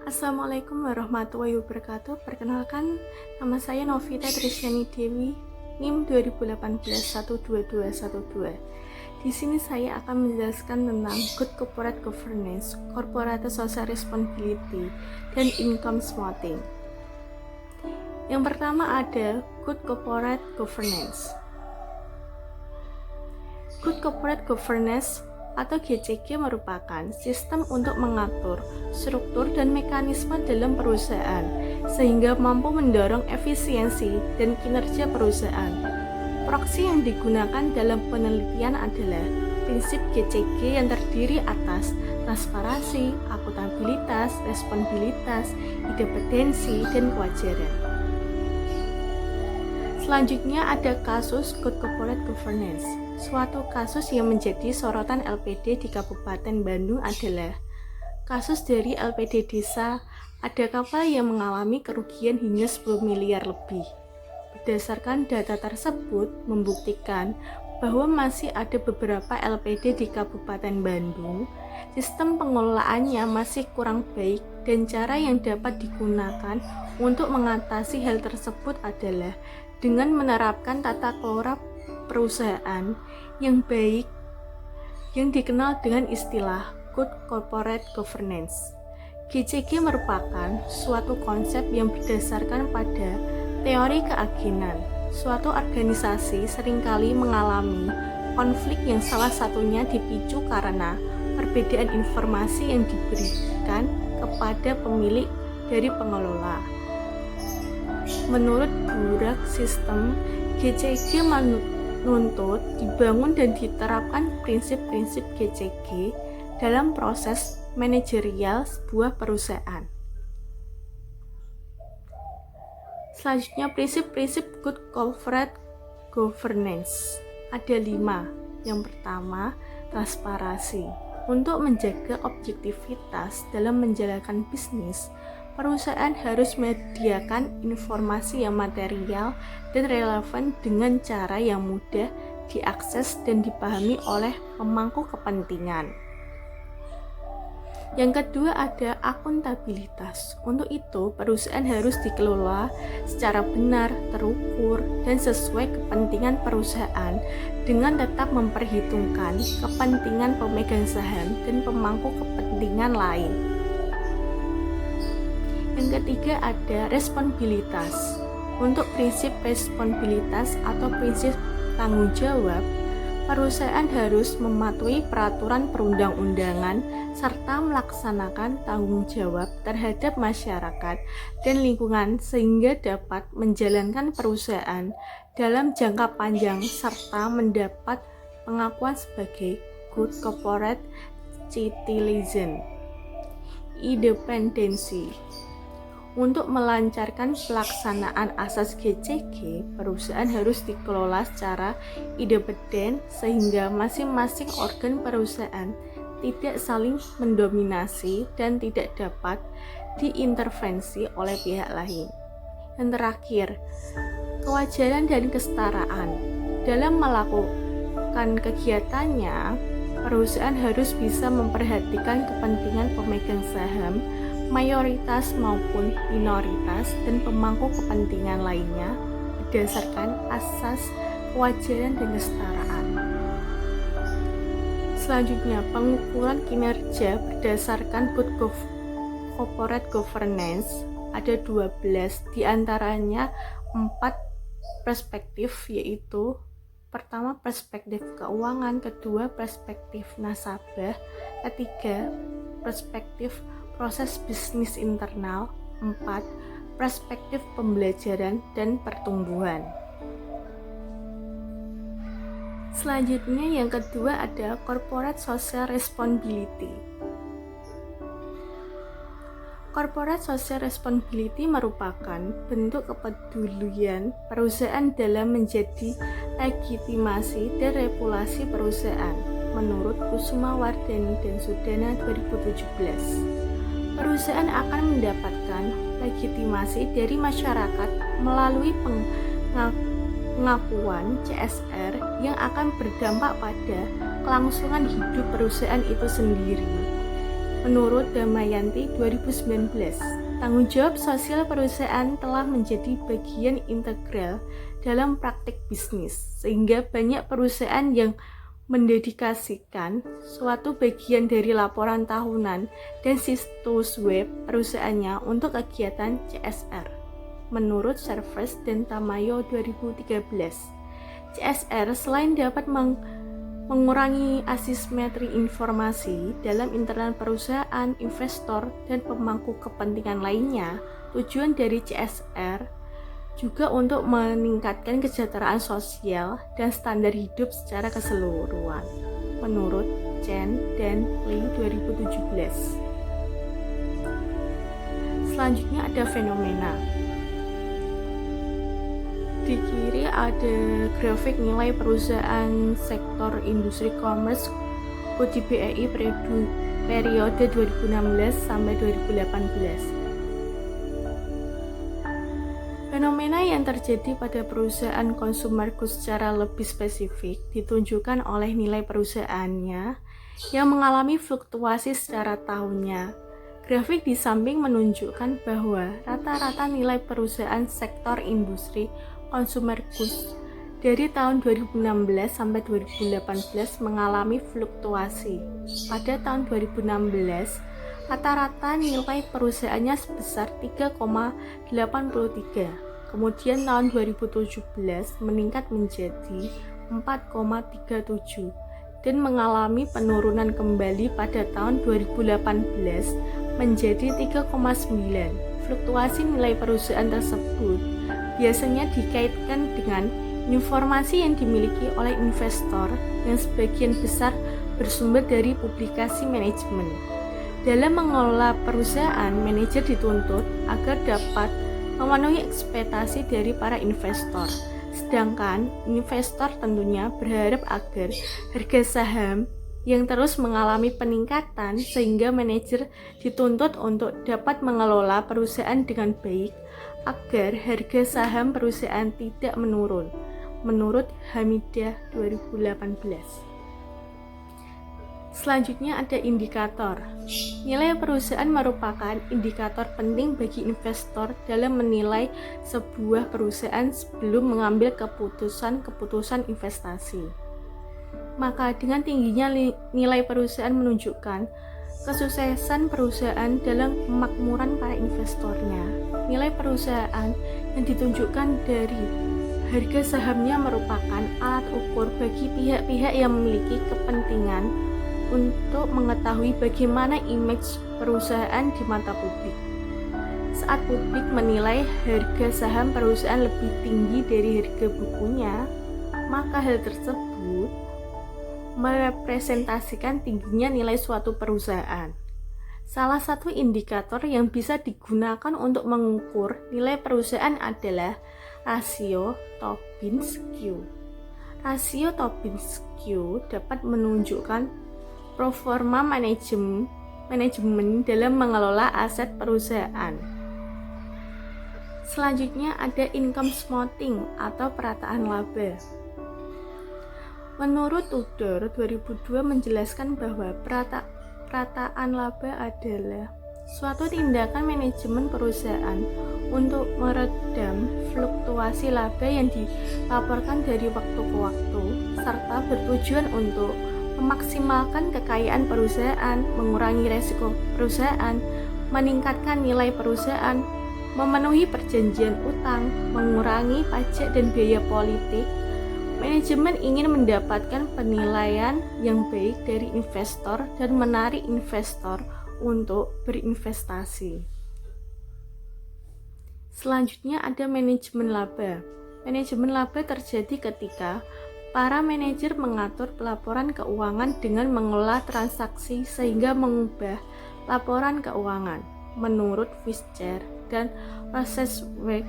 Assalamualaikum warahmatullahi wabarakatuh. Perkenalkan, nama saya Novita Trisyani Dewi, NIM 2018-12212. Di sini saya akan menjelaskan tentang Good Corporate Governance, Corporate Social Responsibility, dan Income Smoothing. Yang pertama ada Good Corporate Governance. Good Corporate Governance atau GCG merupakan sistem untuk mengatur struktur dan mekanisme dalam perusahaan sehingga mampu mendorong efisiensi dan kinerja perusahaan. Proksi yang digunakan dalam penelitian adalah prinsip GCG yang terdiri atas transparansi, akuntabilitas, responsibilitas, independensi, dan kewajaran. Selanjutnya ada kasus Good Corporate Governance. Suatu kasus yang menjadi sorotan LPD di Kabupaten Bandung adalah kasus dari LPD Desa ada kapal yang mengalami kerugian hingga 10 miliar lebih. Berdasarkan data tersebut membuktikan bahwa masih ada beberapa LPD di Kabupaten Bandung, sistem pengelolaannya masih kurang baik dan cara yang dapat digunakan untuk mengatasi hal tersebut adalah dengan menerapkan tata kelola perusahaan yang baik yang dikenal dengan istilah Good Corporate Governance. GCG merupakan suatu konsep yang berdasarkan pada teori keagenan. Suatu organisasi seringkali mengalami konflik yang salah satunya dipicu karena perbedaan informasi yang diberikan kepada pemilik dari pengelola. Menurut Burak Sistem, GCG menuntut dibangun dan diterapkan prinsip-prinsip GCG dalam proses manajerial sebuah perusahaan. Selanjutnya, prinsip-prinsip Good Corporate Governance. Ada 5. Yang pertama, transparansi. Untuk menjaga objektivitas dalam menjalankan bisnis, perusahaan harus menyediakan informasi yang material dan relevan dengan cara yang mudah diakses dan dipahami oleh pemangku kepentingan. Yang kedua ada akuntabilitas. Untuk itu, perusahaan harus dikelola secara benar, terukur, dan sesuai kepentingan perusahaan dengan tetap memperhitungkan kepentingan pemegang saham dan pemangku kepentingan lain. Yang ketiga ada responsibilitas. Untuk prinsip responsibilitas atau prinsip tanggung jawab, perusahaan harus mematuhi peraturan perundang-undangan serta melaksanakan tanggung jawab terhadap masyarakat dan lingkungan sehingga dapat menjalankan perusahaan dalam jangka panjang serta mendapat pengakuan sebagai good corporate citizen. Independensi. Untuk melancarkan pelaksanaan asas GCG, perusahaan harus dikelola secara independen sehingga masing-masing organ perusahaan tidak saling mendominasi dan tidak dapat diintervensi oleh pihak lain. Yang terakhir, kewajaran dan kesetaraan. Dalam melakukan kegiatannya, perusahaan harus bisa memperhatikan kepentingan pemegang saham, mayoritas maupun minoritas dan pemangku kepentingan lainnya berdasarkan asas kewajaran dan kesetaraan. Selanjutnya, pengukuran kinerja berdasarkan Good Corporate Governance ada 12, diantaranya 4 perspektif, yaitu pertama perspektif keuangan, kedua perspektif nasabah, ketiga perspektif proses bisnis internal, 4. Perspektif pembelajaran dan pertumbuhan. Selanjutnya yang kedua ada Corporate Social Responsibility. Corporate Social Responsibility merupakan bentuk kepedulian perusahaan dalam menjadi legitimasi dan reputasi perusahaan menurut Kusuma Wardani dan Sudana 2017. Perusahaan akan mendapatkan legitimasi dari masyarakat melalui pengakuan CSR yang akan berdampak pada kelangsungan hidup perusahaan itu sendiri. Menurut Damayanti 2019, tanggung jawab sosial perusahaan telah menjadi bagian integral dalam praktik bisnis, sehingga banyak perusahaan yang mendedikasikan suatu bagian dari laporan tahunan dan situs web perusahaannya untuk kegiatan CSR. Menurut Service dan Tamayo 2013, CSR selain dapat mengurangi asimetri informasi dalam internal perusahaan, investor, dan pemangku kepentingan lainnya, tujuan dari CSR juga untuk meningkatkan kesejahteraan sosial dan standar hidup secara keseluruhan. Menurut Chen dan Lee 2017. Selanjutnya ada fenomena. Di kiri ada grafik nilai perusahaan sektor industri commerce di BEI periode 2016 sampai 2018. Fenomena yang terjadi pada perusahaan consumer goods secara lebih spesifik ditunjukkan oleh nilai perusahaannya yang mengalami fluktuasi secara tahunnya. Grafik di samping menunjukkan bahwa rata-rata nilai perusahaan sektor industri consumer goods dari tahun 2016 sampai 2018 mengalami fluktuasi. Pada tahun 2016, rata-rata nilai perusahaannya sebesar 3,83. Kemudian tahun 2017 meningkat menjadi 4,37 dan mengalami penurunan kembali pada tahun 2018 menjadi 3,9. Fluktuasi nilai perusahaan tersebut biasanya dikaitkan dengan informasi yang dimiliki oleh investor yang sebagian besar bersumber dari publikasi manajemen. Dalam mengelola perusahaan, manajer dituntut agar dapat memenuhi ekspektasi dari para investor. Sedangkan investor tentunya berharap agar harga saham yang terus mengalami peningkatan sehingga manajer dituntut untuk dapat mengelola perusahaan dengan baik agar harga saham perusahaan tidak menurun. Menurut Hamidah 2018. Selanjutnya ada indikator. Nilai perusahaan merupakan indikator penting bagi investor dalam menilai sebuah perusahaan sebelum mengambil keputusan investasi. Maka dengan tingginya nilai perusahaan menunjukkan kesuksesan perusahaan dalam kemakmuran para investornya. Nilai perusahaan yang ditunjukkan dari harga sahamnya merupakan alat ukur bagi pihak-pihak yang memiliki kepentingan untuk mengetahui bagaimana image perusahaan di mata publik. Saat publik menilai harga saham perusahaan lebih tinggi dari harga bukunya, maka hal tersebut merepresentasikan tingginya nilai suatu perusahaan. Salah satu indikator yang bisa digunakan untuk mengukur nilai perusahaan adalah rasio Tobin-Skew. Rasio Tobin-Skew dapat menunjukkan performa manajemen dalam mengelola aset perusahaan. Selanjutnya ada income smoothing atau perataan laba. Menurut Tudor 2002 menjelaskan bahwa perataan laba adalah suatu tindakan manajemen perusahaan untuk meredam fluktuasi laba yang dilaporkan dari waktu ke waktu serta bertujuan untuk memaksimalkan kekayaan perusahaan, mengurangi resiko perusahaan, meningkatkan nilai perusahaan, memenuhi perjanjian utang, mengurangi pajak dan biaya politik. Manajemen ingin mendapatkan penilaian yang baik dari investor dan menarik investor untuk berinvestasi. Selanjutnya ada manajemen laba. Manajemen laba terjadi ketika para manajer mengatur pelaporan keuangan dengan mengelola transaksi sehingga mengubah laporan keuangan. Menurut Fischer dan Rosenzweig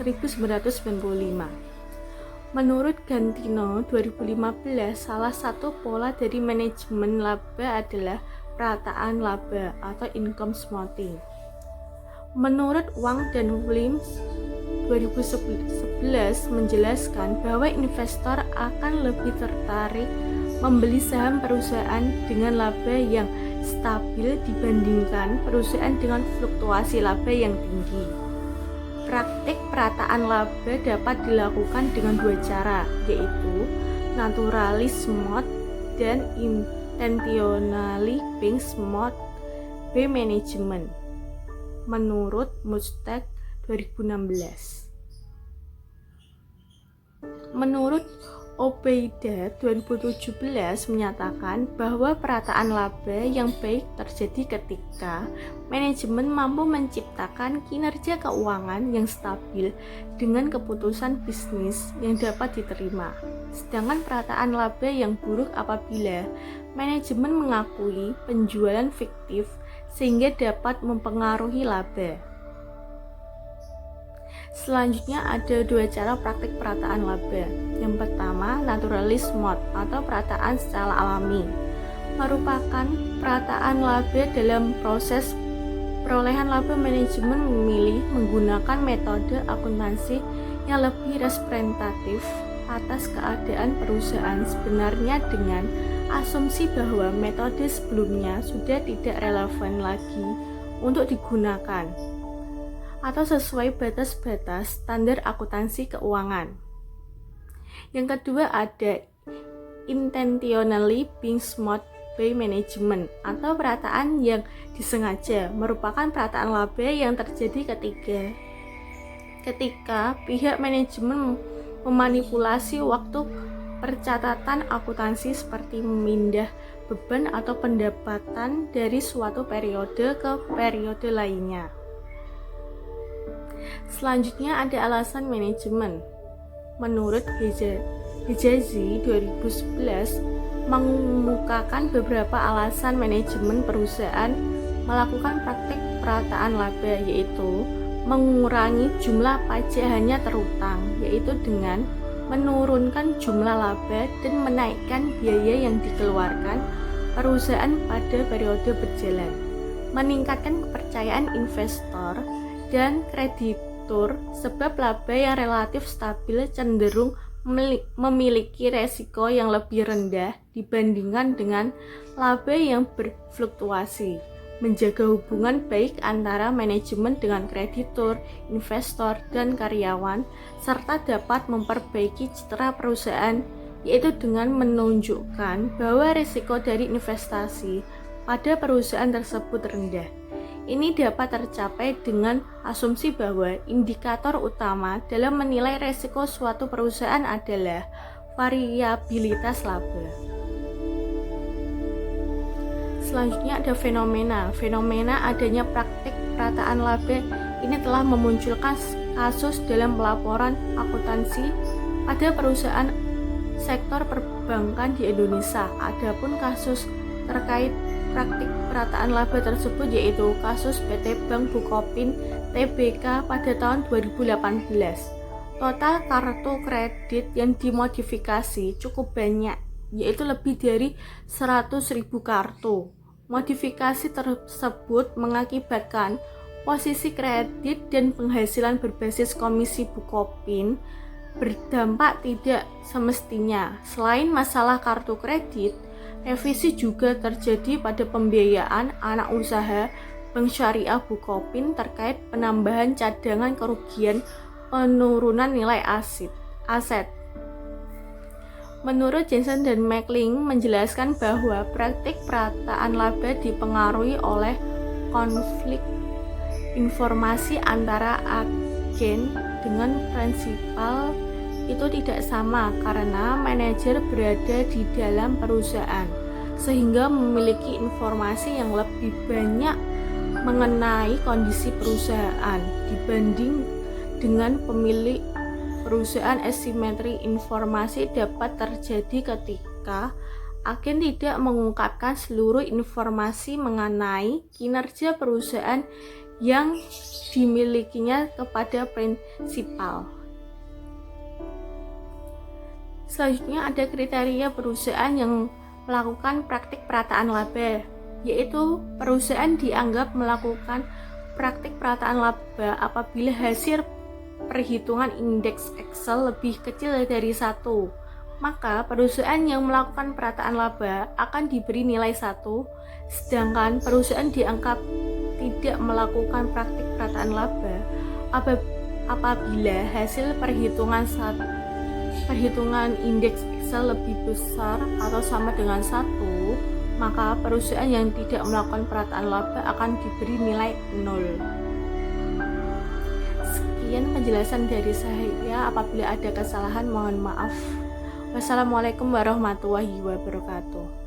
1995. Menurut Gantino 2015, salah satu pola dari manajemen laba adalah perataan laba atau income smoothing. Menurut Wang dan Williams 2011 menjelaskan bahwa investor akan lebih tertarik membeli saham perusahaan dengan laba yang stabil dibandingkan perusahaan dengan fluktuasi laba yang tinggi. Praktik perataan laba dapat dilakukan dengan dua cara, yaitu naturalis mode dan intentionally based mode by management, menurut Mustek 2016. Menurut Obeida 2017 menyatakan bahwa perataan laba yang baik terjadi ketika manajemen mampu menciptakan kinerja keuangan yang stabil dengan keputusan bisnis yang dapat diterima. Sedangkan perataan laba yang buruk apabila manajemen mengakui penjualan fiktif sehingga dapat mempengaruhi laba. Selanjutnya ada dua cara praktik perataan laba. Yang pertama, naturalist mode atau perataan secara alami, merupakan perataan laba dalam proses perolehan laba. Manajemen memilih menggunakan metode akuntansi yang lebih representatif atas keadaan perusahaan sebenarnya dengan asumsi bahwa metode sebelumnya sudah tidak relevan lagi untuk digunakan atau sesuai batas-batas standar akuntansi keuangan. Yang kedua ada intentionally based mode by management atau perataan yang disengaja, merupakan perataan laba yang terjadi ketika pihak manajemen memanipulasi waktu percatatan akuntansi seperti memindah beban atau pendapatan dari suatu periode ke periode lainnya. Selanjutnya ada alasan manajemen. Menurut Hijazi 2011 mengemukakan beberapa alasan manajemen perusahaan melakukan praktik perataan laba, yaitu mengurangi jumlah pajak hanya terutang, yaitu dengan menurunkan jumlah laba dan menaikkan biaya yang dikeluarkan perusahaan pada periode berjalan, meningkatkan kepercayaan investor dan kreditur sebab laba yang relatif stabil cenderung memiliki resiko yang lebih rendah dibandingkan dengan laba yang berfluktuasi, menjaga hubungan baik antara manajemen dengan kreditur, investor, dan karyawan, serta dapat memperbaiki citra perusahaan, yaitu dengan menunjukkan bahwa risiko dari investasi pada perusahaan tersebut rendah. Ini dapat tercapai dengan asumsi bahwa indikator utama dalam menilai risiko suatu perusahaan adalah variabilitas laba. Selanjutnya ada fenomena adanya praktik perataan laba ini telah memunculkan kasus dalam pelaporan akuntansi pada perusahaan sektor perbankan di Indonesia. Adapun kasus terkait praktik perataan laba tersebut yaitu kasus PT Bank Bukopin Tbk pada tahun 2018. Total kartu kredit yang dimodifikasi cukup banyak, yaitu lebih dari 100.000 kartu. Modifikasi tersebut mengakibatkan posisi kredit dan penghasilan berbasis komisi Bukopin berdampak tidak semestinya. Selain masalah kartu kredit, revisi juga terjadi pada pembiayaan anak usaha Bank Syariah Bukopin terkait penambahan cadangan kerugian penurunan nilai aset. Menurut Jensen dan McLean menjelaskan bahwa praktik perataan laba dipengaruhi oleh konflik informasi antara agen dengan prinsipal itu tidak sama karena manajer berada di dalam perusahaan sehingga memiliki informasi yang lebih banyak mengenai kondisi perusahaan dibanding dengan pemilik perusahaan. Asimetri informasi dapat terjadi ketika agen tidak mengungkapkan seluruh informasi mengenai kinerja perusahaan yang dimilikinya kepada prinsipal. Selanjutnya ada kriteria perusahaan yang melakukan praktik perataan laba, yaitu perusahaan dianggap melakukan praktik perataan laba apabila hasil perhitungan indeks Excel lebih kecil dari 1, maka perusahaan yang melakukan perataan laba akan diberi nilai 1, sedangkan perusahaan dianggap tidak melakukan praktik perataan laba apabila hasil perhitungan indeks Excel lebih besar atau sama dengan 1, maka perusahaan yang tidak melakukan perataan laba akan diberi nilai 0. Sekian penjelasan dari saya, apabila ada kesalahan mohon maaf. Wassalamualaikum warahmatullahi wabarakatuh.